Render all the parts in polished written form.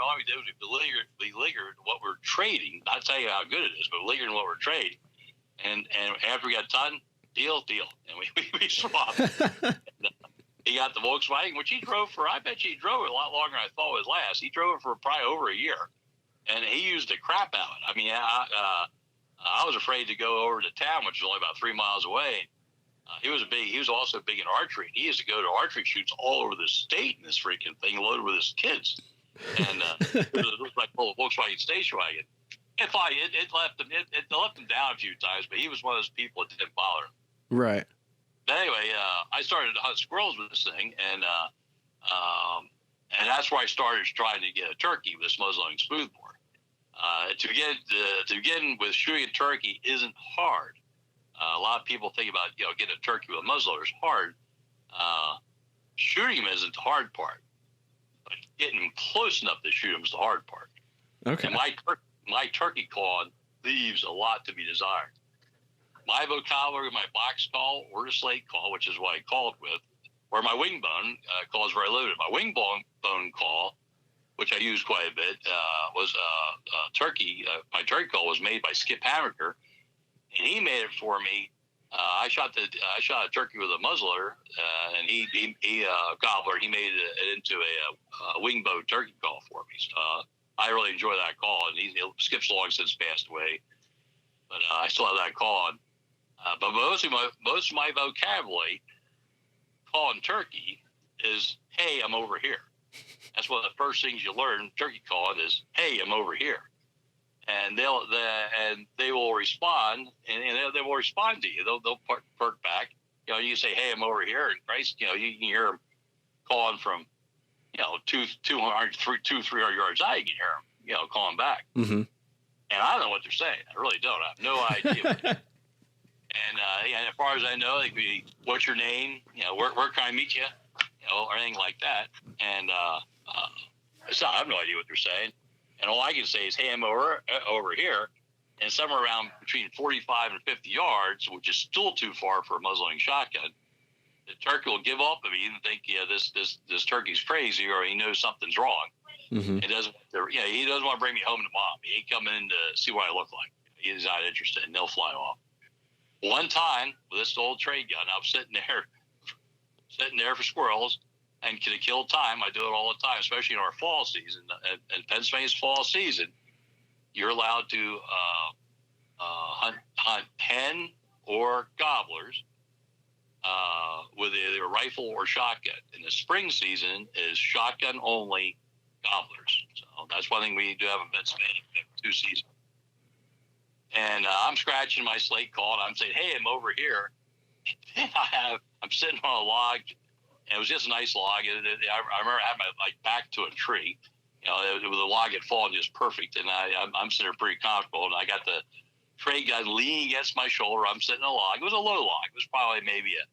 all we did was we beleaguered what we're trading. Not tell you how good it is, but beleaguered what we're trading. And after we got done, deal, and we swapped. He got the Volkswagen, which he drove for. I bet you he drove it a lot longer than I thought it was last. He drove it for probably over a year, and he used the crap out of it. I mean, I was afraid to go over to town, which is only about 3 miles away. He was also big in archery. He used to go to archery shoots all over the state in this freaking thing, loaded with his kids. And it was like a little Volkswagen station wagon. It left him down a few times, but he was one of those people that didn't bother him. Right. But anyway, I started to hunt squirrels with this thing, and that's where I started trying to get a turkey with this muzzleloading smoothbore. To begin with, shooting a turkey isn't hard. A lot of people think about getting a turkey with a muzzleloader is hard. Shooting him isn't the hard part, but getting him close enough to shoot him is the hard part. Okay. And my turkey call leaves a lot to be desired. My vocabulary, my box call, or the slate call, which is what I call it with, or my wing bone call is very limited. My wing bone call, which I use quite a bit, was turkey. My turkey call was made by Skip Hammaker, and he made it for me. I shot a turkey with a muzzleloader, and he gobbler. He made it into a wing bone turkey call for me. So, I really enjoy that call, and Skip's long since passed away, but I still have that call on. But most of my vocabulary calling turkey is, "Hey, I'm over here." That's one of the first things you learn turkey calling is, "Hey, I'm over here," and they will respond, and they will respond to you. They'll perk back. You say, "Hey, I'm over here," and Christ, you can hear them calling from 200, 300 yards out. You can hear them, calling back. Mm-hmm. And I don't know what they're saying. I really don't. I have no idea. And as far as I know, they could be, "What's your name? Where can I meet you?" Or anything like that. And I have no idea what they're saying. And all I can say is, "Hey, I'm over here," and somewhere around between 45 and 50 yards, which is still too far for a muzzleloading shotgun, the turkey will give up. I mean, and think, this turkey's crazy, or he knows something's wrong. Mm-hmm. He doesn't want to bring me home to mom. He ain't coming in to see what I look like. He's not interested, and they'll fly off. One time with this old trade gun, I'm sitting there for squirrels, and to kill time. I do it all the time, especially in our fall season. In Pennsylvania's fall season, you're allowed to hunt hen or gobblers with either a rifle or shotgun. In the spring season is shotgun only gobblers. So that's one thing we do have in Pennsylvania. We have 2 seasons. And I'm scratching my slate call, and I'm saying, "Hey, I'm over here." And I'm sitting on a log, and it was just a nice log. I remember I had my back to a tree. The log had fallen just perfect, and I'm sitting there pretty comfortable. And I got the trade gun leaning against my shoulder. I'm sitting on a log. It was a low log. It was probably maybe a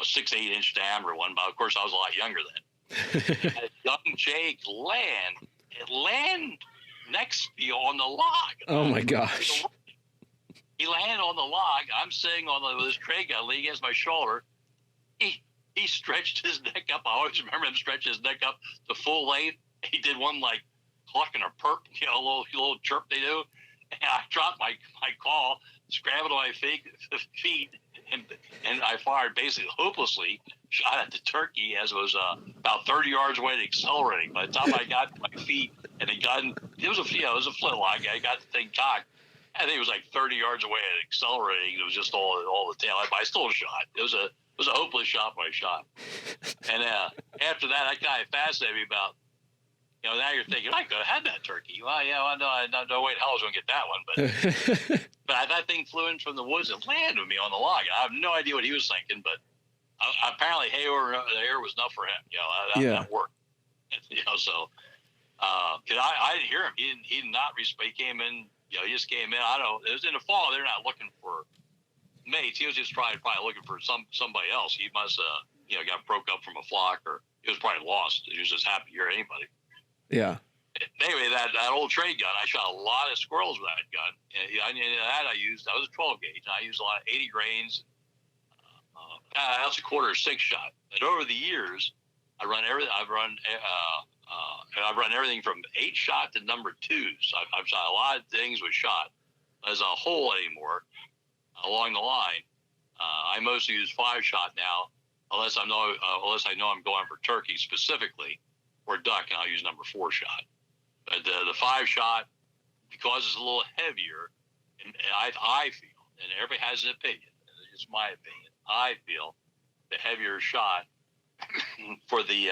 6-8 inch diameter one, but of course I was a lot younger then. And young Jake land next to me on the log. Oh my gosh. He landed on the log. I'm sitting with this tray gun leaning against my shoulder. He stretched his neck up. I always remember him stretching his neck up to full length. He did one like clucking a perp, a little chirp they do. And I dropped my call, scrambled to my feet, and I fired basically hopelessly, shot at the turkey as it was about 30 yards away and accelerating. By the time I got to my feet and the gun, it was a flintlock. I got the thing cocked. I think it was like 30 yards away and accelerating. It was just all the tail. I still shot. It was a hopeless shot by shot. And after that guy fascinated me about, now you're thinking, I could have had that turkey. Well, yeah, I know, no way in hell I was going to get that one. But that thing flew in from the woods and landed with me on the log. I have no idea what he was thinking, but apparently hay over the air was enough for him. That worked. So because I didn't hear him. He did not respond. He came in. He just came in. I don't know. It was in the fall. They're not looking for mates. He was just probably looking for somebody else. He must got broke up from a flock, or he was probably lost. He was just happy to hear anybody. Yeah. Anyway, that old trade gun, I shot a lot of squirrels with that gun. And that was a 12 gauge. And I used a lot of 80 grains. That's a 1/4 6 shot. And over the years, I've run I've run everything from 8-shot to number 2s. I've shot a lot of things with shot. As a whole anymore along the line, I mostly use 5-shot now, unless I know I'm going for turkey specifically or duck, and I'll use number 4-shot. But the 5-shot, because it's a little heavier, and I feel, and everybody has an opinion. It's my opinion. I feel the heavier shot for the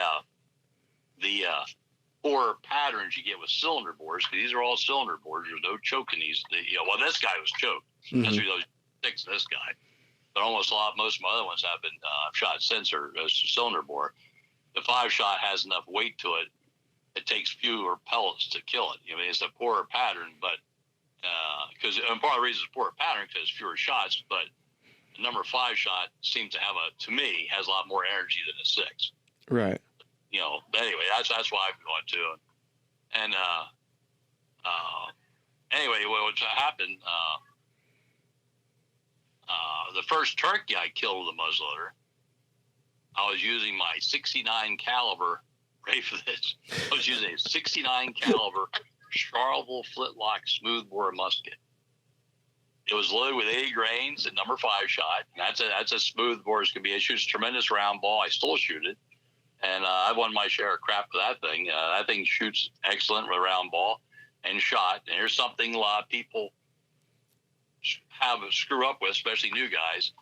4 patterns you get with cylinder bores, because these are all cylinder bores. There's no choke in these. Well, this guy was choked. Mm-hmm. That's those 6 in this guy. But most of my other ones have been shot since or cylinder bore. The 5-shot has enough weight to it. It takes fewer pellets to kill it. I mean, it's a poorer pattern, but and part of the reason it's a poorer pattern because fewer shots. But the number 5-shot seems to have has a lot more energy than a 6. Right. But anyway, that's why I've gone to. And anyway, what happened? The first turkey I killed with a muzzleloader, I was using my 69 caliber. Ready for this? I was using a 69 caliber Charleville flintlock smoothbore musket. It was loaded with 80 grains at number 5-shot. That's a smoothbore as can be. It shoots a tremendous round ball. I still shoot it. And I won my share of crap for that thing. That thing shoots excellent with a round ball and shot. And here's something a lot of people have a screw up with, especially new guys.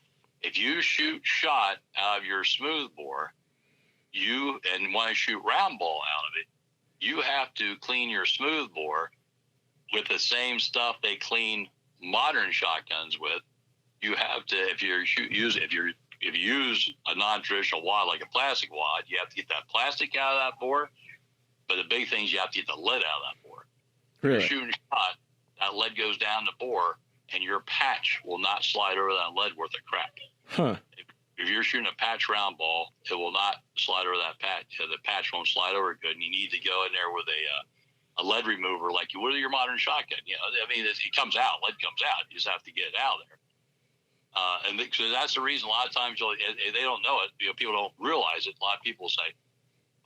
If you shoot shot out of your smoothbore, and want to shoot round ball out of it, you have to clean your smoothbore with the same stuff they clean modern shotguns with. You have to, if you use a non-traditional wad like a plastic wad, you have to get that plastic out of that bore. But the big thing is you have to get the lead out of that bore. Really? If you're shooting shot, that lead goes down the bore, and your patch will not slide over that lead worth of crap. Huh. If you're shooting a patch round ball, it will not slide over that patch. The patch won't slide over good, and you need to go in there with a lead remover like you would with your modern shotgun. It comes out, lead comes out. You just have to get it out of there. And so that's the reason a lot of times they don't know it. People don't realize it. A lot of people say,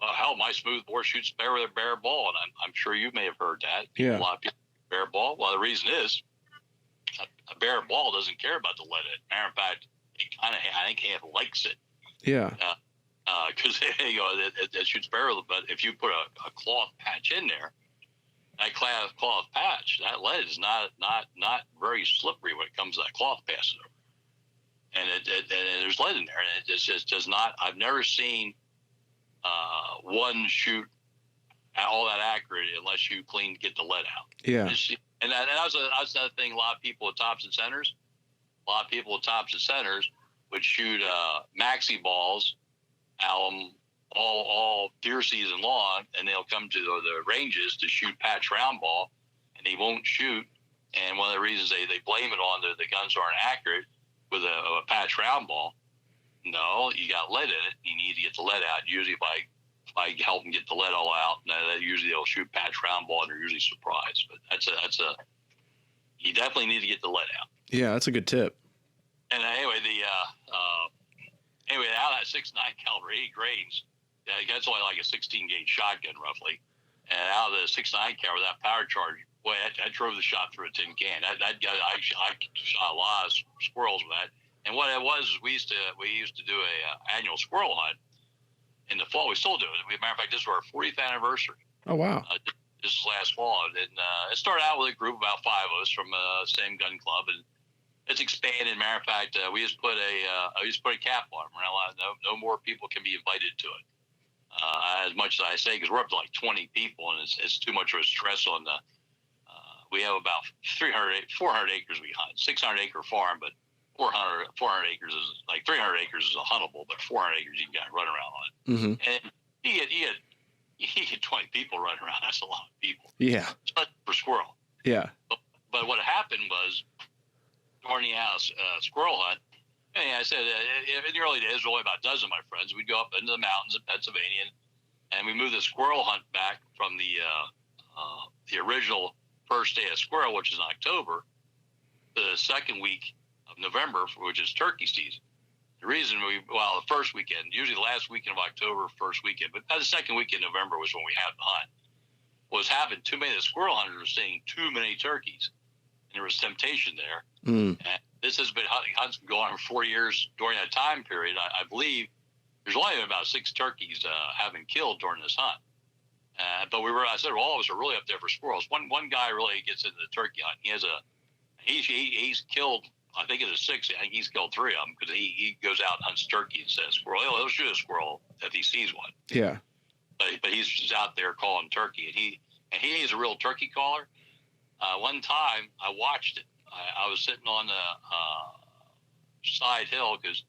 "Oh, hell, my smoothbore shoots better with a bare ball," and I'm sure you may have heard that. Yeah. A lot of people bare ball. Well, the reason is a bare ball doesn't care about the lead in it. Matter of fact, I think it likes it. Yeah. Because it shoots barrel, but if you put a cloth patch in there, that cloth patch, that lead is not very slippery when it comes to that cloth passing over. And there's lead in there, and it just does not. I've never seen one shoot all that accurate unless you get the lead out. Yeah. And that was another thing. A lot of people with tops and centers would shoot maxi balls all deer season long, and they'll come to the ranges to shoot patch round ball, and they won't shoot. And one of the reasons they blame it on the guns aren't accurate with a patch round ball. No, you got lead in it. You need to get the lead out. Usually if I help them get the lead all out, usually they'll shoot patch round ball, and they're usually surprised. But you definitely need to get the lead out. Yeah, that's a good tip. And anyway, out of that 6.9 caliber 80 grains, that's only like a 16 gauge shotgun roughly. And out of the 6.9 caliber, that power charge, boy, I drove the shot through a tin can. I shot a lot of squirrels with that. And what it was, we used to do a annual squirrel hunt in the fall. We still do it. As a matter of fact, this is our 40th anniversary. Oh wow! This is last fall, and it started out with a group of about 5 of us from the same gun club, and it's expanded. Matter of fact, we just put a cap on them. No more people can be invited to it. As much as I say, because we're up to like 20 people, and it's too much of a stress on the. We have about 400 acres we hunt, 600-acre farm, but 400 acres is like 300 acres is a huntable, but 400 acres you can kind of run around on it. Mm-hmm. And you get 20 people running around. That's a lot of people. Yeah. Especially for squirrel. Yeah. But what happened was during the squirrel hunt, and I said in the early days, only about a dozen of my friends, we'd go up into the mountains of Pennsylvania, and we moved the squirrel hunt back from the original first day of squirrel, which is in October, to the second week of November, which is turkey season. The reason the first weekend, usually the last weekend of October, first weekend, but the second weekend of November was when we had the hunt. what was happening, too many of the squirrel hunters were seeing too many turkeys. And there was temptation there. Mm. And this has been hunts been going on for 4 years. During that time period, I believe there's only been about 6 turkeys have been killed during this hunt. But I said, well, all of us are really up there for squirrels. One guy really gets into the turkey hunt. He's killed, I think it is 6. I think he's killed 3 of them because he goes out and hunts turkey instead of squirrel. He'll shoot a squirrel if he sees one. Yeah. But he's just out there calling turkey, and he is a real turkey caller. One time I watched it. I was sitting on the side hill because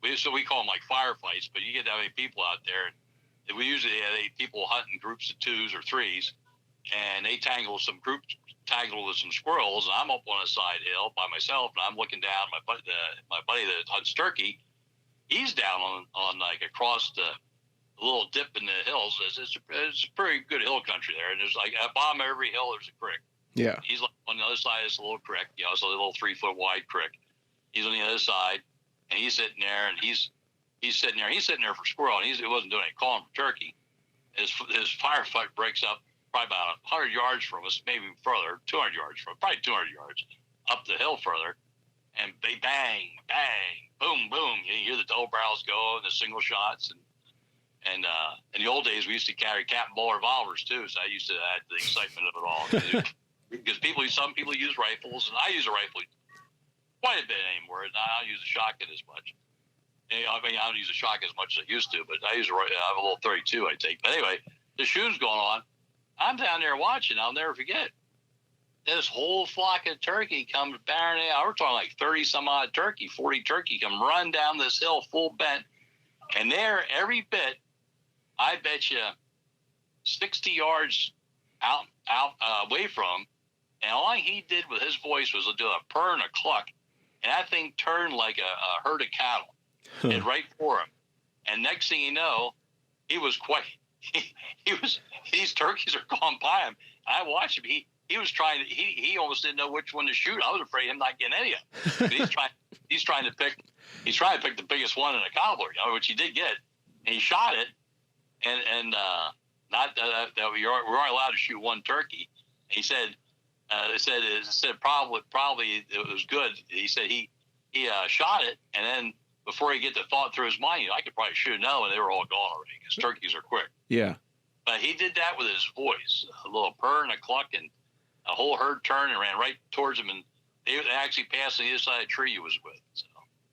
we call them like firefights, but you get that many people out there. And we usually have people hunting groups of 2s or 3s, and they tangle with some squirrels, and I'm up on a side hill by myself, and I'm looking down. My buddy that hunts turkey, he's down on like across the little dip in the hills. It's a pretty good hill country there, and there's like at the bottom of every hill there's a creek. Yeah. He's like on the other side. It's a little creek. It's a little 3-foot wide creek. He's on the other side, and he's sitting there, and he's sitting there. He's sitting there for squirrel, and he wasn't doing any calling for turkey. His firefight breaks up probably about 100 yards from us, maybe further, 200 yards from, probably 200 yards up the hill further, and they bang, bang, boom, boom. You hear the double barrels go and the single shots, and in the old days we used to carry cap and ball revolvers too, so I used to add the excitement of it all. Because some people use rifles, and I use a rifle quite a bit anymore. I don't use a shotgun as much. I don't use a shotgun as much as I used to, but I have a little 32 I take. But anyway, the shooting's going on. I'm down there watching. I'll never forget. This whole flock of turkey comes barreling out. We're talking like 30 some odd turkey, 40 turkey come run down this hill full bent, and they're every bit, I bet you, 60 yards out away from him. And all he did with his voice was to do a purr and a cluck, and that thing turned like a herd of cattle, and right for him. And next thing you know, these turkeys are going by him. I watched him. He was trying to. He almost didn't know which one to shoot. I was afraid of him not getting any of them. But he's trying to pick the biggest one in a cobbler, which he did get, and he shot it. And not that we weren't allowed to shoot one turkey. He said. It said probably it was good. He said he shot it, and then before he get the thought through his mind, I could probably shoot another one. They were all gone already because turkeys are quick. Yeah. But he did that with his voice, a little purr and a cluck, and a whole herd turned and ran right towards him, and they actually passed on the other side of the tree he was with. So.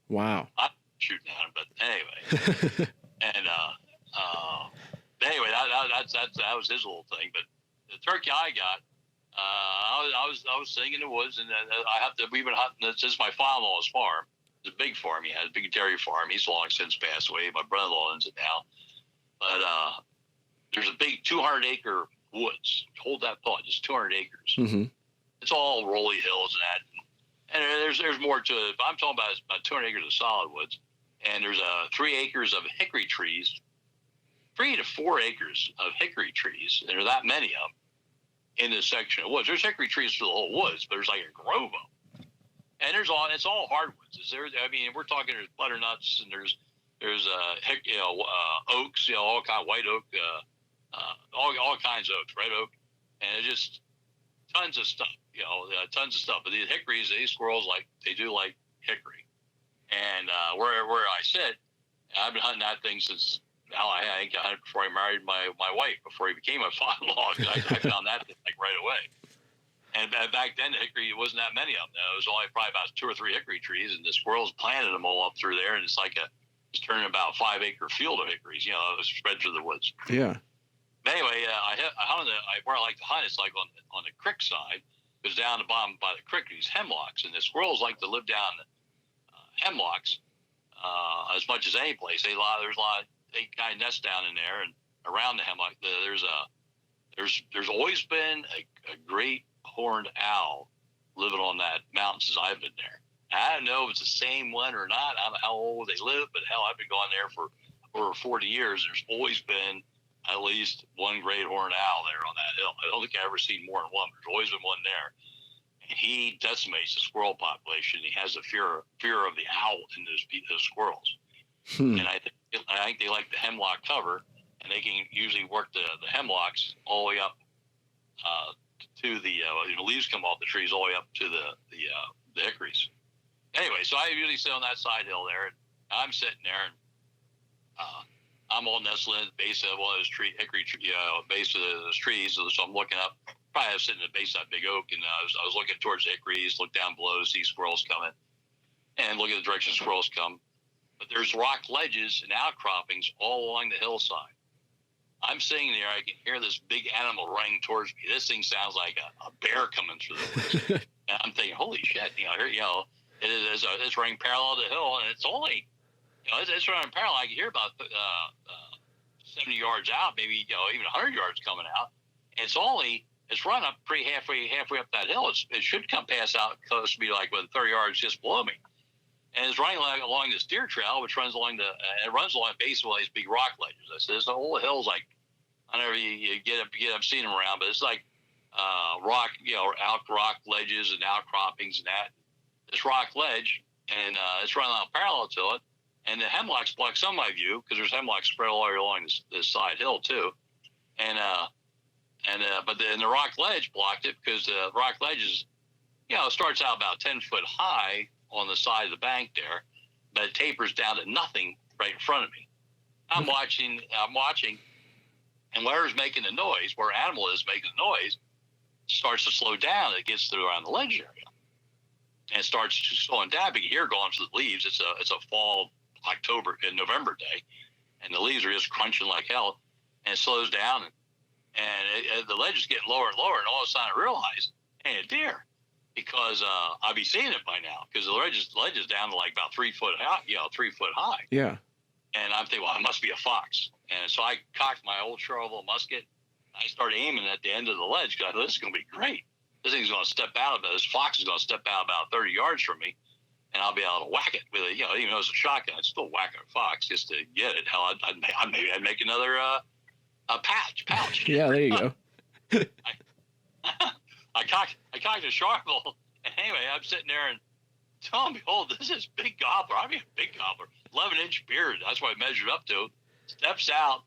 Wow. I'm shooting at him, but anyway. And anyway, that was his little thing. But the turkey I got. I was sitting in the woods, and we've been hunting. This is my father-in-law's farm. It's a big farm. He has a big dairy farm. He's long since passed away. My brother-in-law owns it now. But there's a big 200-acre woods. Hold that thought. Just 200 acres. Mm-hmm. It's all rolly hills and that. And there's more to it. But I'm talking about 200 acres of solid woods. And there's 3 acres of hickory trees. 3 to 4 acres of hickory trees. There are that many of them in this section of woods. There's hickory trees for the whole woods, but there's like a grove of them. And it's all hardwoods. We're talking there's butternuts, and there's oaks, all kind of white oak, all kinds of oaks, red oak, and it's just tons of stuff, tons of stuff. But these hickories, these squirrels they do like hickory. And where I sit, I've been hunting that thing since. I think I hunted before I married my wife, before he became my father-in-law. I found that right away. And back then, the hickory, it wasn't that many of them. It was only probably about 2 or 3 hickory trees, and the squirrels planted them all up through there, and it's turning about a 5-acre field of hickories, spread through the woods. Yeah. But anyway, I hunted where I like to hunt. It's like on the creek side. It's down the bottom by the creek, these hemlocks, and the squirrels like to live down hemlocks as much as any place. There's a lot. They kind of nest down in there, and around the hemlock, there's always been a great horned owl living on that mountain since I've been there. I don't know if it's the same one or not. I don't know how old they live, but hell, I've been going there for over 40 years. There's always been at least one great horned owl there on that hill. I don't think I've ever seen more than one, but there's always been one there. And he decimates the squirrel population. He has a fear of the owl in those squirrels. And I think they like the hemlock cover, and they can usually work the hemlocks all the way up to the leaves come off the trees all the way up to the hickories. Anyway, so I usually sit on that side hill there, and I'm sitting there, and I'm all nestled in the base of one of those hickory base of those trees. So I'm looking up. Probably I was sitting at the base of that big oak, and I was looking towards the hickories, look down below, see squirrels coming, and look at the direction squirrels come. But there's rock ledges and outcroppings all along the hillside. I'm sitting there. I can hear this big animal running towards me. This thing sounds like a bear coming through the woods. And I'm thinking, holy shit! It's running parallel to the hill, and it's only, it's running parallel. I can hear about 70 yards out, maybe even 100 yards coming out. And it's run up pretty halfway up that hill. It should come past out close to me, like with 30 yards just below me. And it's running along this deer trail, which runs along the base of all these big rock ledges. I said, this whole hill's like, I don't know if you get up seeing them around, but it's like rock ledges and outcroppings and that. This rock ledge, and it's running on parallel to it. And the hemlocks block some of my view because there's hemlocks spread all along this side hill too. But the rock ledge blocked it because the rock ledge is, starts out about 10 foot high on the side of the bank there, but it tapers down to nothing right in front of me. I'm watching, and wherever's making the noise, where animal is making the noise, starts to slow down. It gets through around the ledge area, and it starts slowing down. But you hear going through the leaves. It's a fall, October and November day, and the leaves are just crunching like hell, and it slows down, and the ledge is getting lower and lower, and all of a sudden I realize, hey, a deer. Because I'd be seeing it by now, because the ledge is down to like about 3 foot high, 3 foot high. Yeah. And I'm thinking, well, it must be a fox. And so I cocked my old Charleville musket. I started aiming at the end of the ledge because I thought, this is going to be great. This thing's going to step out of it. This fox is going to step out about 30 yards from me, and I'll be able to whack it with it. Even though it's a shotgun, I'd still whack a fox just to get it. Hell, I'd make another a pouch. Yeah, there you go. I cocked a Charleville, and anyway, I'm sitting there, and lo and behold, this is big gobbler. I mean, big gobbler, 11-inch beard. That's what I measured up to. Steps out,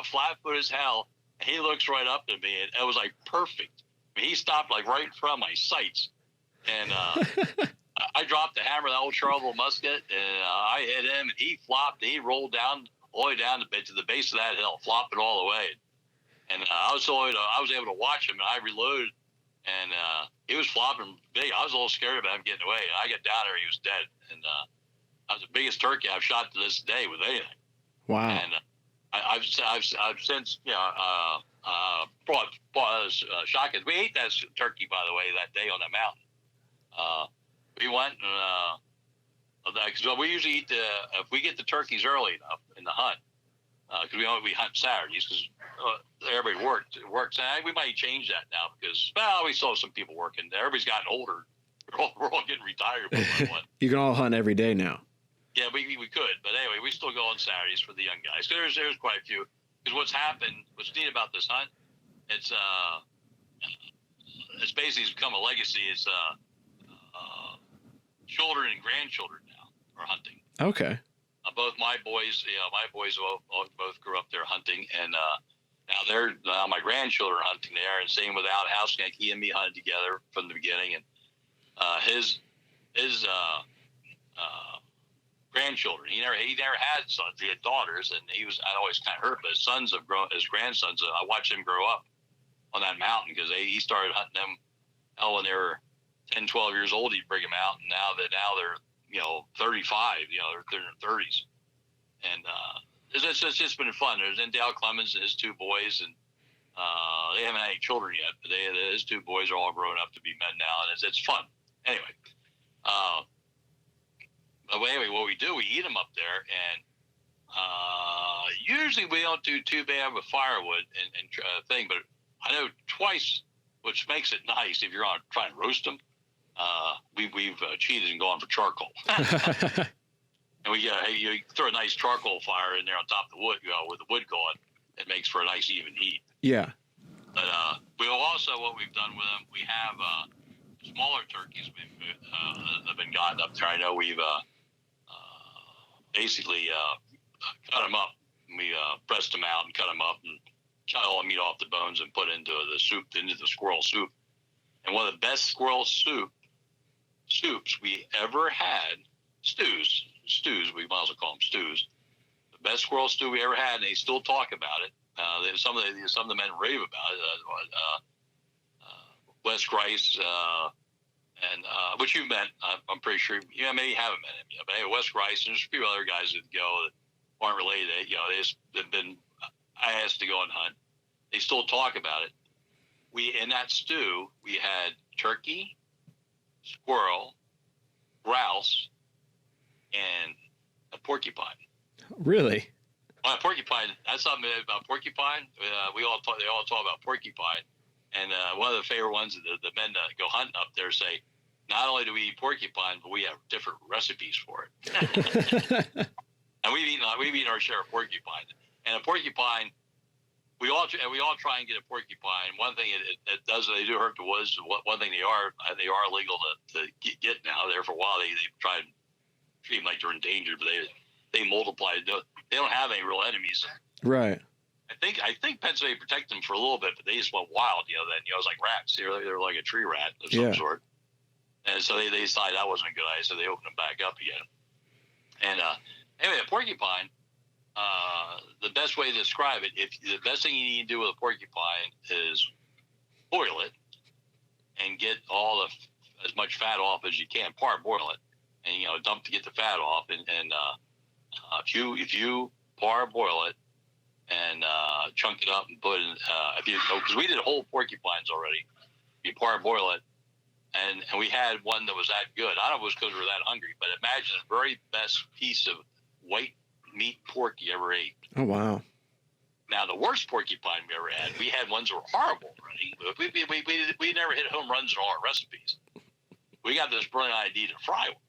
flat-footed as hell, and he looks right up at me, and it was like perfect. I mean, he stopped like right in front of my sights, and I dropped the hammer of that old Charleville musket, and I hit him, and he flopped, and he rolled down all the way down to the base of that hill, flopping all the way. And I was able to watch him, and I reloaded, and he was flopping big. I was a little scared about him getting away. And I got down there, he was dead. And that was the biggest turkey I've shot to this day with anything. Wow. And I've since brought shotguns. We ate that turkey, by the way, that day on the mountain. We went and because we usually eat if we get the turkeys early enough in the hunt. Because we hunt Saturdays because everybody works. And we might change that now because, we still have some people working. Everybody's gotten older. We're all getting retired. You can all hunt every day now. Yeah, we could. But anyway, we still go on Saturdays for the young guys. There's quite a few. Because what's neat about this hunt, it's basically become a legacy. It's children and grandchildren now are hunting. Okay. Both my boys, both grew up there hunting, and now my grandchildren are hunting there, and same with Outhouse. He and me hunted together from the beginning, and his grandchildren. He never had sons. He had daughters, and I'd always kind of hurt, but his grandsons. I watched them grow up on that mountain because he started hunting them. When they were 10, 12 years old, he'd bring them out, and now they're 35, they're in their 30s. And it's just been fun. There's Dale Clemens and his two boys, and they haven't had any children yet, but his two boys are all grown up to be men now, and it's fun. Anyway, what we do, we eat them up there, and usually we don't do too bad with firewood and thing, but I know twice, which makes it nice if you're trying to roast them. We've cheated and gone for charcoal. And you throw a nice charcoal fire in there on top of the wood, with the wood going, it makes for a nice even heat. Yeah. But we also, what we've done with them, we have smaller turkeys have been gotten up there. I know we've basically cut them up, we pressed them out and cut them up and cut all the meat off the bones and put into the soup, into the squirrel soup. And one of the best squirrel soups we ever had, stews, we might as well call them stews. The best squirrel stew we ever had, and they still talk about it. Some of the men rave about it. Wes Grice, and which you've met, I'm pretty sure. Maybe you haven't met him yet, but anyway, Wes Grice, and there's a few other guys that go that aren't related. They've been. I asked to go and hunt. They still talk about it. In that stew, we had turkey, squirrel, grouse, and a porcupine. Really? Well, porcupine. That's something about porcupine. They all talk about porcupine, and one of the favorite ones that the men that go hunting up there say, not only do we eat porcupine, but we have different recipes for it. And we've eaten our share of porcupine. And a porcupine, we all try and get a porcupine. One thing it does, they do hurt the woods. One thing they are legal to get now. There for a while, they try and treat them like they're endangered, but they multiply. They don't have any real enemies. Right. I think Pennsylvania protected them for a little bit, but they just went wild. Then it's like rats. They're like a tree rat of some sort. And so they decided that wasn't a good idea, so they opened them back up again. And anyway, a porcupine. The best way to describe it, the best thing you need to do with a porcupine is boil it and get as much fat off as you can. Parboil it, and dump to get the fat off. And if you parboil it and chunk it up and put it, because we did whole porcupines already. You parboil it, and we had one that was that good. I don't know if it was because we were that hungry, but imagine the very best piece of white meat pork you ever ate. Oh, wow. Now, the worst porcupine we ever had, we had ones that were horrible already. We never hit home runs in all our recipes. We got this brilliant idea to fry one.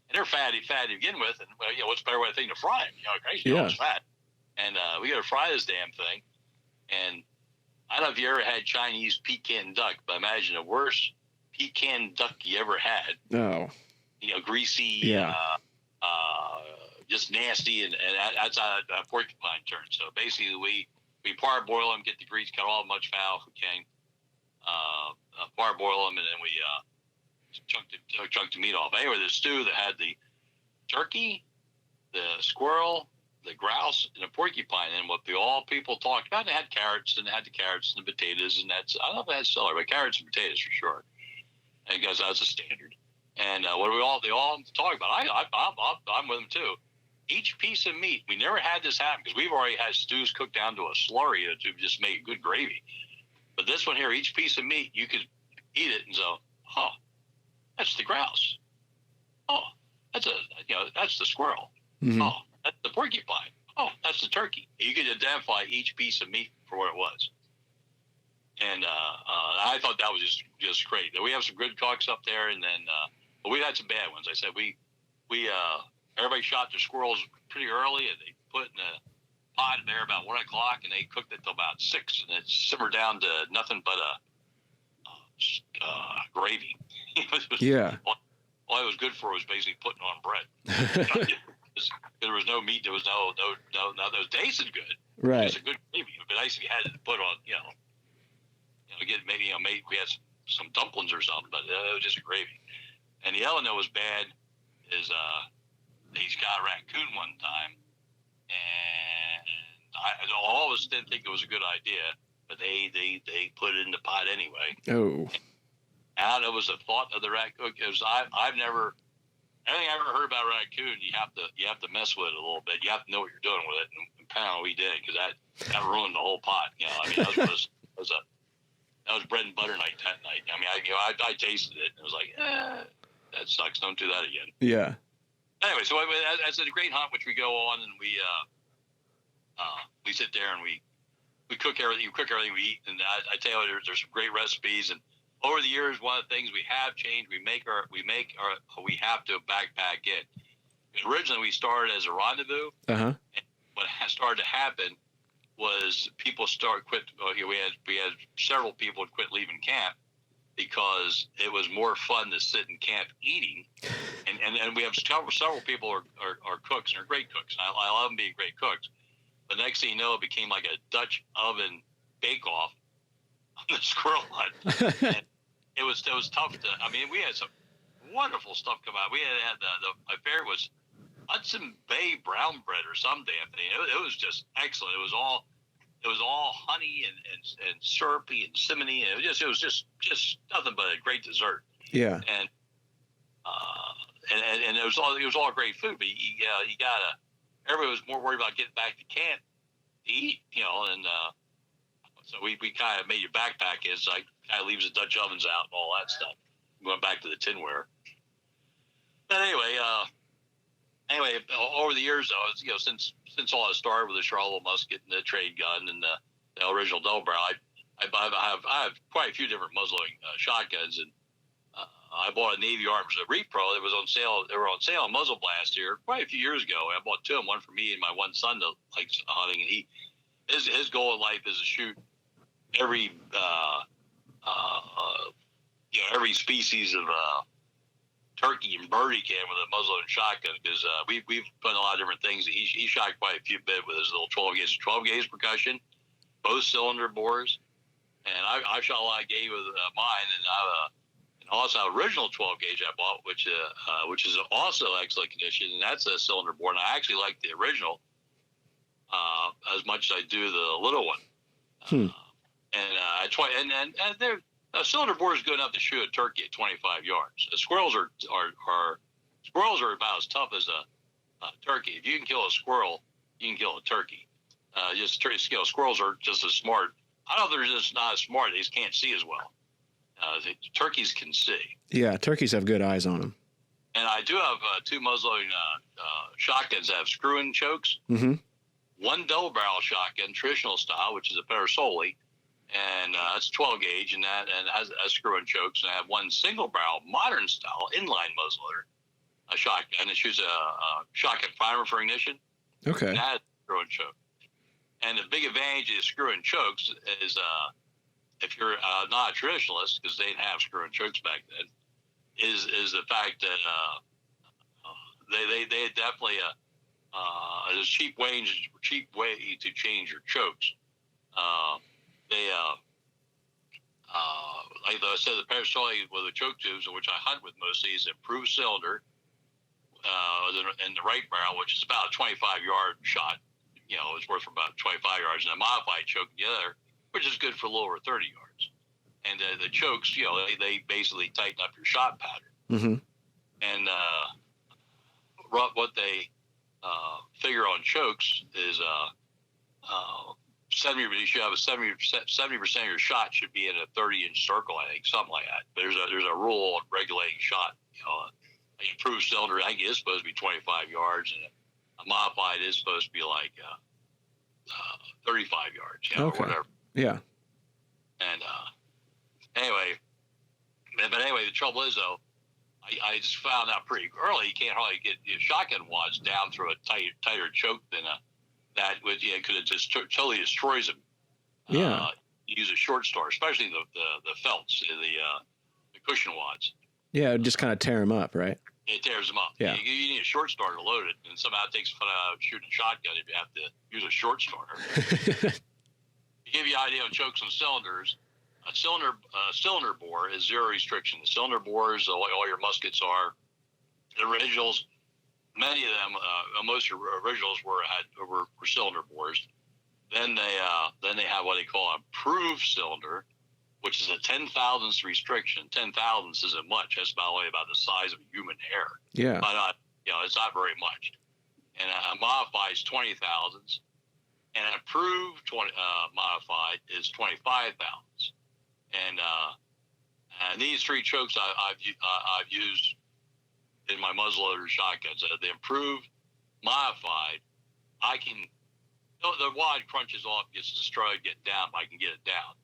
And they're fatty to begin with. And, what's a better way to fry them? It's fat. And we got to fry this damn thing. And I don't know if you ever had Chinese pecan duck, but imagine the worst pecan duck you ever had. No. Greasy. Yeah. Just nasty, and that's how a porcupine turns. So basically, we parboil them, get the grease, cut all as much fat off we can, parboil them, and then we chunk the meat off. Anyway, the stew that had the turkey, the squirrel, the grouse, and the porcupine, and what all people talked about, they had carrots, and they had the carrots and the potatoes, and I don't know if it had celery, but carrots and potatoes for sure. And because that's a standard. And what they all talk about, I'm with them too. Each piece of meat, we never had this happen because we've already had stews cooked down to a slurry to just make good gravy. But this one here, each piece of meat, you could eat it and go, oh, that's the grouse. Oh, that's the squirrel. Mm-hmm. Oh, that's the porcupine. Oh, that's the turkey. You could identify each piece of meat for what it was. And I thought that was just great. We have some good cooks up there, and then but we had some bad ones. I said we everybody shot their squirrels pretty early, and they put in a pot there about 1 o'clock, and they cooked it till about 6, and it simmered down to nothing but gravy. Yeah. All it was good for was basically putting on bread. There was no meat. There was no. Those tasted good. Right. It was a good gravy. It would be nice if you had it put on. Get maybe we had some dumplings or something, but it was just a gravy. And the other one that was bad is they got a raccoon one time, and all of us didn't think it was a good idea, but they put it in the pot anyway. Oh. And it was a thought of the raccoon. Because I've never, everything I ever heard about a raccoon, you have to mess with it a little bit. You have to know what you're doing with it, and apparently we did, because that ruined the whole pot. That was bread and butter night that night. I mean, I tasted it, and it was like, that sucks. Don't do that again. Yeah. Anyway, so that's a great hunt, which we go on, and we sit there and we cook everything. You cook everything we eat, and I tell you, there's some great recipes. And over the years, one of the things we have changed, we have to backpack in. Originally, we started as a rendezvous. Uh-huh. And what started to happen was people we had several people quit leaving camp because it was more fun to sit in camp eating and and we have several people are cooks, and are great cooks. And I love them being great cooks. But next thing you know, it became like a Dutch oven bake-off on the squirrel hunt. And it was tough to. I mean, we had some wonderful stuff come out. We had my favorite was Hudson Bay brown bread or some damn thing. It was just excellent. It was all honey and syrupy and cinnamony. And it was just nothing but a great dessert. Yeah. And it was all great food, but you gotta. Everybody was more worried about getting back to camp to eat, and so we kind of made your backpack is like kind of leaves the Dutch ovens out and all that stuff. We went back to the tinware. But anyway, over the years though, since all this started with the Charlotte musket and the trade gun and the original double barrel, I have quite a few different muzzleloading shotguns, and I bought a Navy Arms Repro that was on sale. They were on sale on Muzzle Blast here quite a few years ago. I bought two of them, one for me and my one son that likes hunting, and his goal in life is to shoot every every species of turkey and bird he can with a muzzleloading shotgun, because we've done a lot of different things. He shot quite a few bit with his little 12 gauge percussion, both cylinder bores, and I shot a lot of gauge with mine, and also original 12 gauge I bought, which is also excellent condition, and that's a cylinder bore, and I actually like the original as much as I do the little one. A cylinder bore is good enough to shoot a turkey at 25 yards. The squirrels are about as tough as a turkey. If you can kill a squirrel, you can kill a turkey. Squirrels are just as smart. I don't know if they're just not as smart. They just can't see as well. The turkeys can see. Yeah, turkeys have good eyes on them. And I do have two muzzleloading shotguns that have screw-in chokes. Mm-hmm. One double barrel shotgun, traditional style, which is a Parasoli, and that's 12 gauge, and has screw-in chokes. And I have one single barrel, modern style, inline muzzleloader, a shotgun. It shoots a shotgun primer for ignition. Okay. And that has a screw-in choke. And the big advantage of the screw-in chokes is if you're not a traditionalist, because they didn't have screw-in chokes back then, is the fact that they definitely a cheap way to change your chokes. Like I said, the Parasoli with the choke tubes, which I hunt with mostly, is improved cylinder in the right barrel, which is about a 25-yard shot. It's worth about 25 yards, and a modified choke in the other, which is good for a little over 30 yards. And the chokes, they basically tighten up your shot pattern. Mm-hmm. And what they figure on chokes is 70%. You should have a 70% of your shot should be in a 30-inch circle, I think, something like that. There's a rule on regulating shot. An improved cylinder, I think, is supposed to be 25 yards, and a modified is supposed to be like 35 yards, okay. Or whatever. Yeah. And anyway, the trouble is, though, I just found out pretty early you can't hardly get your shotgun wads down through a tighter choke than that would, because it just totally destroys them. Yeah. Use a short star, especially the felts, the cushion wads. Yeah, it just kind of tear them up, right? It tears them up. Yeah. You need a short starter to load it, and somehow it takes fun out of shooting a shotgun if you have to use a short starter. To give you an idea on chokes and cylinders, a cylinder bore is zero restriction. The cylinder bores, all your muskets are. The originals, many of them, most of your originals were cylinder bores. Then they have what they call improved cylinder, which is a 10,000ths restriction. 10,000ths isn't much. That's only about the size of a human hair. Yeah. But it's not very much. And a modified is 20,000ths, and an approved modified is 25,000ths. And these three chokes I've used in my muzzleloader shotguns. The improved, modified, the wad crunches off, gets destroyed, get down, but I can get it down.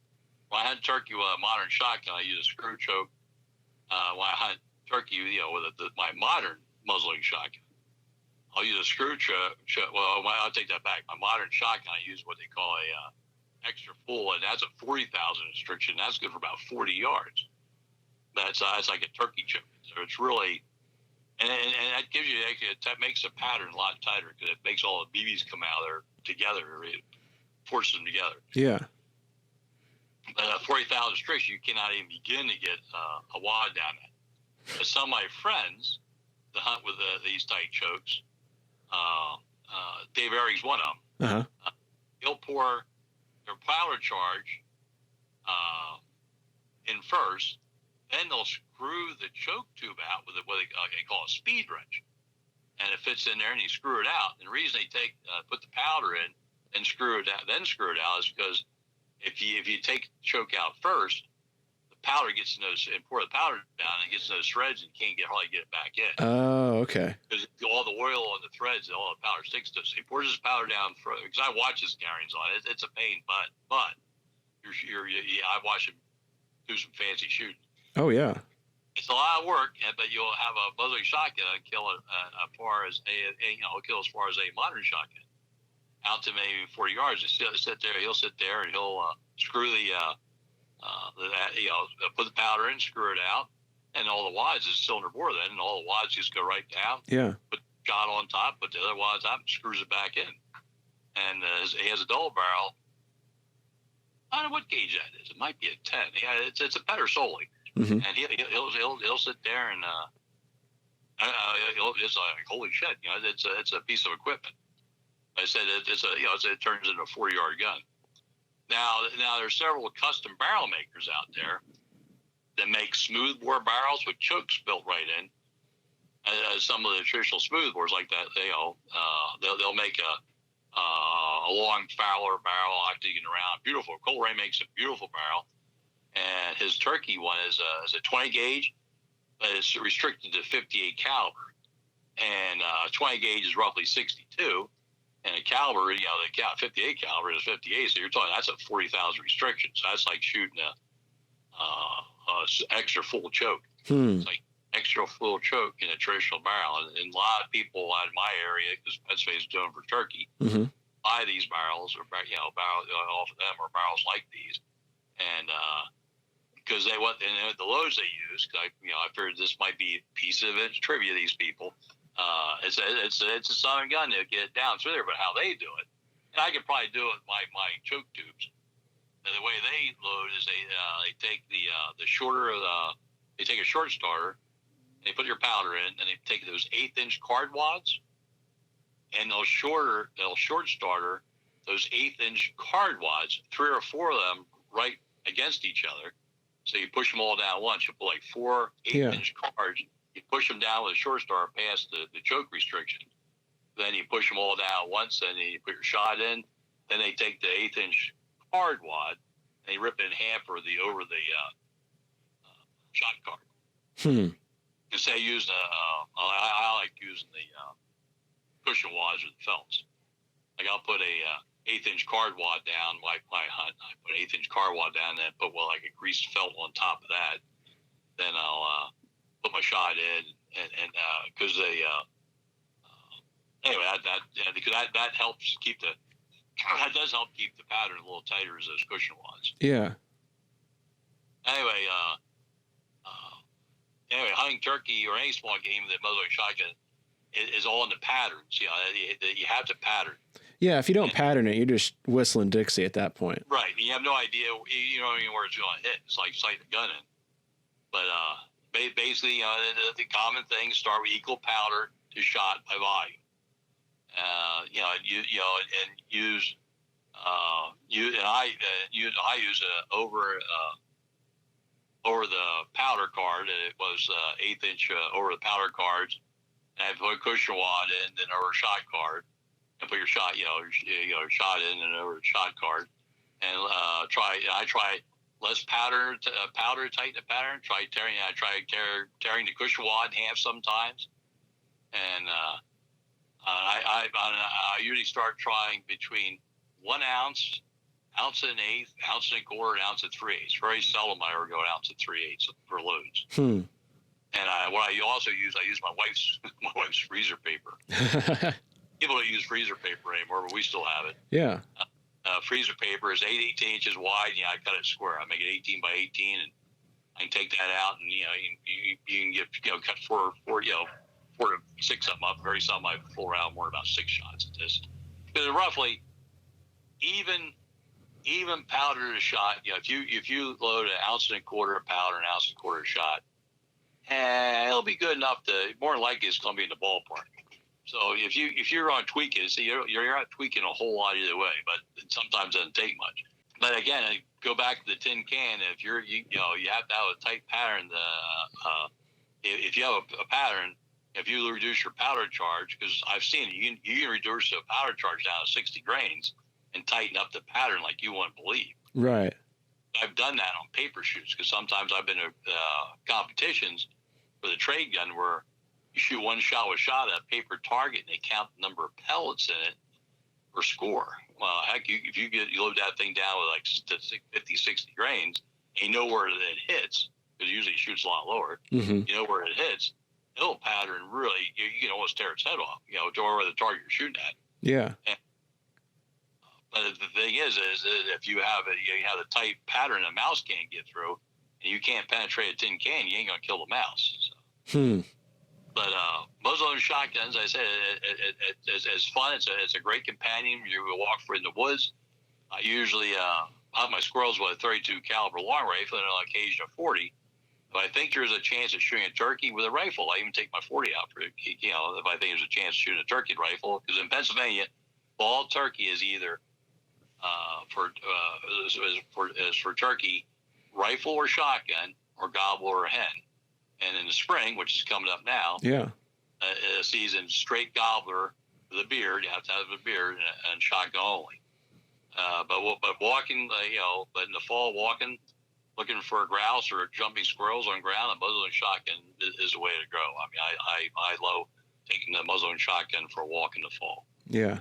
When I hunt turkey with a modern shotgun, I use a screw choke. When I hunt turkey, with my modern muzzleloading shotgun, I'll use a screw choke. Well, I'll take that back. My modern shotgun, I use what they call a extra full, and that's a 40,000 restriction. That's good for about 40 yards. That's like a turkey choke. So it's really, and that gives you, that makes the pattern a lot tighter because it makes all the BBs come out there together. It forces them together. Yeah. But 40,000 strips, you cannot even begin to get a wad down that. But some of my friends that hunt with these tight chokes, Dave Erring's one of them. Uh-huh. He'll pour their powder charge in first, then they'll screw the choke tube out with what they call a speed wrench, and it fits in there, and you screw it out. And the reason they put the powder in and screw it out, is because if you take the choke out first, the powder gets in those, and pour the powder down, and it gets in those threads, and you can't hardly get it back in. Oh, okay. Because all the oil on the threads, all the powder sticks to it. So he pours his powder down because I watch his carryings on it. It's a pain, but I watch him do some fancy shooting. Oh yeah. It's a lot of work, but you'll have a muzzleloading shotgun and kill it as far as a modern shotgun, out to maybe 40 yards. He'll sit there, and he'll screw put the powder in, screw it out, and all the wads is cylinder bore then, and all the wads just go right down. Yeah. Put the shot on top, put the other wads up, screws it back in, and he has a double barrel. I don't know what gauge that is. It might be a 10. Yeah, it's a Petter Soli. Mm-hmm. And he'll sit there and it's like, holy shit, it's a piece of equipment. I said it turns into a 40-yard gun. Now there's several custom barrel makers out there that make smooth bore barrels with chokes built right in. Some of the traditional smooth bores like that, they'll make a long Fowler barrel octagon around, beautiful. Cole Ray makes a beautiful barrel. And his turkey one is a 20 gauge, but it's restricted to 58 caliber. And 20 gauge is roughly 62, and a caliber, the 58 caliber is 58. So you're talking that's a 40,000 restriction. So that's like shooting a extra full choke. It's like extra full choke in a traditional barrel. And a lot of people out in my area, because Pennsylvania's doing for turkey, buy these barrels or barrels off of them or barrels like these, and because the loads they use. I figured this might be a piece of it, trivia. These people, it's a Southern gun to get it down through there, but how they do it, and I could probably do it with my choke tubes. And the way they load is they take the shorter they take a short starter, they put your powder in, and they take those 1/8-inch card wads, and they'll short starter those 1/8-inch card wads, 3 or 4 of them right against each other. So you push them all down at once. You put like 4 1/8-inch cards. You push them down with a short starter past the choke restriction. Then you push them all down at once, and you put your shot in. Then they take the 1/8-inch card wad, and they rip it in half over the shot card. Instead of using I like using the cushion wads with the felts. Like I'll put a 1/8-inch card wad down my hunt. I put an 1/8-inch card wad down, and then put like a greased felt on top of that. Then I'll put my shot in, and because that helps keep that does help keep the pattern a little tighter as those cushion wads. Yeah. Anyway, hunting turkey or any small game with a muzzleloading shotgun is all in the patterns. You have to pattern. Yeah, if you don't pattern it, you're just whistling Dixie at that point. Right. You have no idea. You don't even know where it's going to hit. It's like sighting a gun in. But basically, the common things start with equal powder to shot by volume. I use over the powder card. It was 1/8-inch over the powder cards, and I put a cushion wad in, then over a shot card, and put your shot, shot in and over the shot card, and I try less powder to tighten the pattern. I try tearing the cushion wad in half sometimes, and I usually start trying between 1 ounce, 1 1/8 ounce, 1 1/4 ounce, 1 3/8. Very seldom I ever go 1 3/8 for loads. And what I also use, I use my wife's freezer paper. People don't use freezer paper anymore, but we still have it. Yeah. Freezer paper is 18 inches wide. I cut it square. I make it 18 by 18, and I can take that out, and you can get cut 4 sort of 6 of them up. Very some I full round more about 6 shots at this. But roughly even powder to shot. If you load 1.25 ounces of powder, 1.25 ounces of shot, it'll be good enough to, more than likely it's going to be in the ballpark. So if you're on tweaking, so you're not tweaking a whole lot either way, but sometimes it doesn't take much. But again, I go back to the tin can. If you have to have a tight pattern. If you have a pattern, if you reduce your powder charge, because I've seen it, you can reduce the powder charge down to 60 grains and tighten up the pattern like you wouldn't believe. Right. I've done that on paper shoots, because sometimes I've been to competitions with a trade gun where you shoot one shot with shot at a paper target and they count the number of pellets in it per score. Well, heck, if you load that thing down with like 50, 60 grains, and you know where it hits, because usually it shoots a lot lower. Mm-hmm. You know where it hits, it'll pattern really. You can almost tear its head off. To where the target you're shooting at. Yeah. But the thing is if you have a tight pattern a mouse can't get through, and you can't penetrate a tin can, you ain't gonna kill the mouse. So. But muzzleloading shotguns, I said, it's fun. It's a great companion. You walk in the woods. I usually have my squirrels with a 32 caliber long rifle and on occasion a 40. If I think there's a chance of shooting a turkey with a rifle, I even take my 40 out for it. If I think there's a chance of shooting a turkey rifle, because in Pennsylvania, fall turkey is either for turkey rifle or shotgun or gobble or hen. And in the spring, which is coming up now, a season straight gobbler with a beard. You have to have a beard and shotgun only. But walking, but in the fall, walking, looking for a grouse or jumping squirrels on ground, a muzzleloading shotgun is the way to go. I mean, I love taking the muzzleloading shotgun for a walk in the fall. Yeah,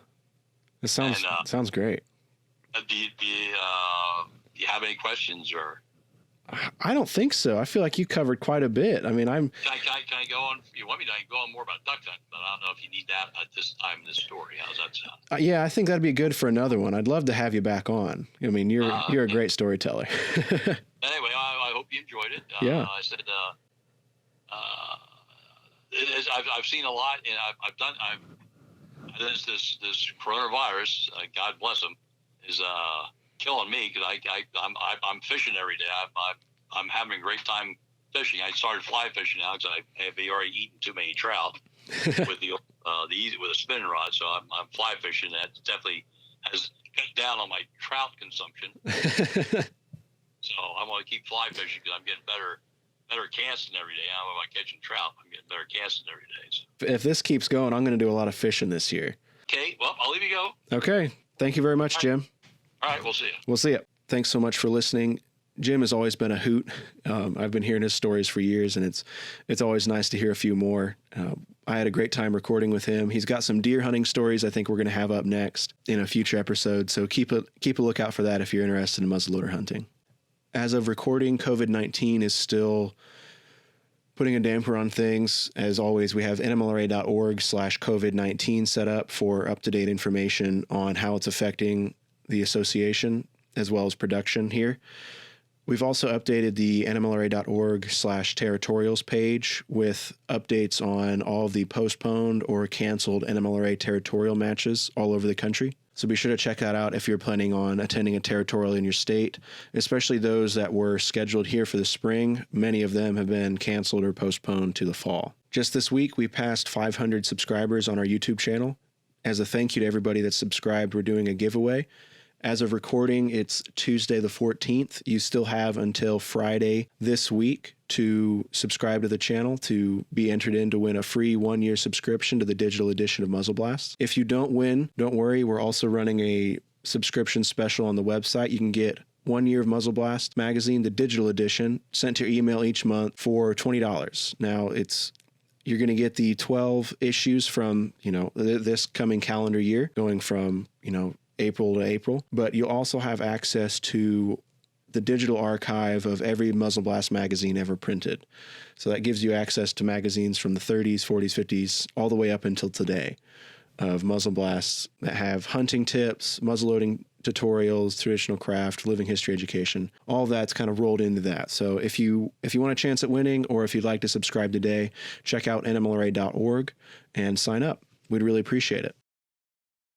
it sounds great. Do you have any questions or? I don't think so. I feel like you covered quite a bit. I mean, Can I go on? If you want me to, I can go on more about duck hunting, but I don't know if you need that at this time in this story. How's that sound? Yeah, I think that'd be good for another one. I'd love to have you back on. I mean, you're a great storyteller. Anyway, I hope you enjoyed it. Yeah. I said, I've seen a lot, and this coronavirus, God bless him, is killing me, because I'm fishing every day. I'm having a great time fishing. I started fly fishing now because I have already eaten too many trout with with a spinning rod. So I'm fly fishing. That definitely has cut down on my trout consumption. So I want to keep fly fishing because I'm getting better casting every day. I'm about catching trout. I'm getting better casting every day. So. If this keeps going, I'm going to do a lot of fishing this year. Okay, well, I'll leave you go. Okay, thank you very much, Jim. All right, we'll see you. We'll see you. Thanks so much for listening. Jim has always been a hoot. I've been hearing his stories for years, and it's always nice to hear a few more. I had a great time recording with him. He's got some deer hunting stories I think we're going to have up next in a future episode, so keep a lookout for that if you're interested in muzzleloader hunting. As of recording, COVID-19 is still putting a damper on things. As always, we have NMLRA.org/COVID-19 set up for up-to-date information on how it's affecting the association as well as production here. We've also updated the NMLRA.org/territorials page with updates on all of the postponed or canceled NMLRA territorial matches all over the country. So be sure to check that out if you're planning on attending a territorial in your state, especially those that were scheduled here for the spring. Many of them have been canceled or postponed to the fall. Just this week, we passed 500 subscribers on our YouTube channel. As a thank you to everybody that's subscribed, we're doing a giveaway. As of recording, it's Tuesday the 14th. You still have until Friday this week to subscribe to the channel to be entered in to win a free 1-year subscription to the digital edition of Muzzle Blast. If you don't win, don't worry. We're also running a subscription special on the website. You can get 1 year of Muzzle Blast magazine, the digital edition, sent to your email each month for $20. Now, you're going to get the 12 issues from, this coming calendar year, going from, April to April, but you'll also have access to the digital archive of every Muzzle Blast magazine ever printed. So that gives you access to magazines from the 30s, 40s, 50s, all the way up until today of Muzzle Blasts that have hunting tips, muzzleloading tutorials, traditional craft, living history education. All that's kind of rolled into that. So if you want a chance at winning, or if you'd like to subscribe today, check out nmlra.org and sign up. We'd really appreciate it.